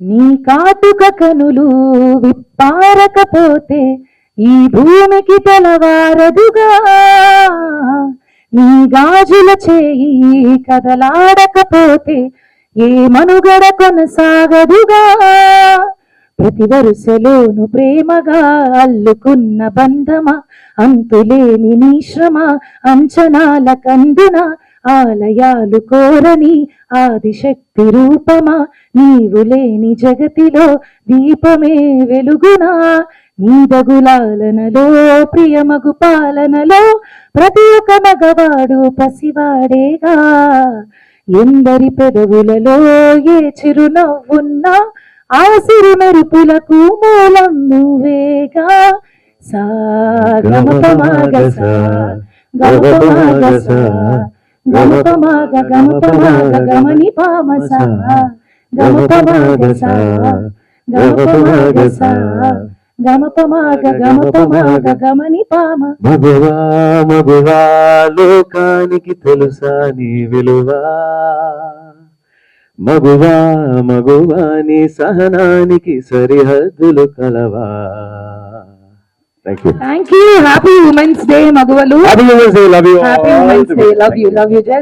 నీ కాటుక కనులు విప్పారకపోతే ఈ భూమికి తెలవారదుగా, నీ గాజుల చేయి కదలాడకపోతే ఏ మనుగడ కొనసాగదుగా. ప్రతి వరుసలోను ప్రేమగా అల్లుకున్న బంధమా, అంతులేని నీ శ్రమ అంచనాల కందున ఆలయాలు కోరని ఆదిశక్తి రూపమా, నీవు లేని జగతిలో దీపమే వెలుగునా. నీదగులాలనలో ప్రియమగు పాలనలో ప్రతి ఒక్క మగవాడు పసివాడేగా. ఎందరి పెదవులలో ఏ చిరునవ్వున్నా ఆ సిరి మెరుపులకు మూలం నువ్వేగా. సా గమపమాగ సా గమపమాగ సా గమపమాగ గమపమాగ గమని పామసా గమపమాగ సా గమపమాగ సా గమపమాగ గమపమాగ గమని పామ. మగువా మగువా లోకానికి తెలుసా నీ విలువా, మగువా మగువా నీ సహనానికి సరిహద్దులు కలవా. Thank you. Happy Women's Day, Maguvalo. Happy Women's Day. Love you. Happy Women's Day. Love you. Love you, Jess.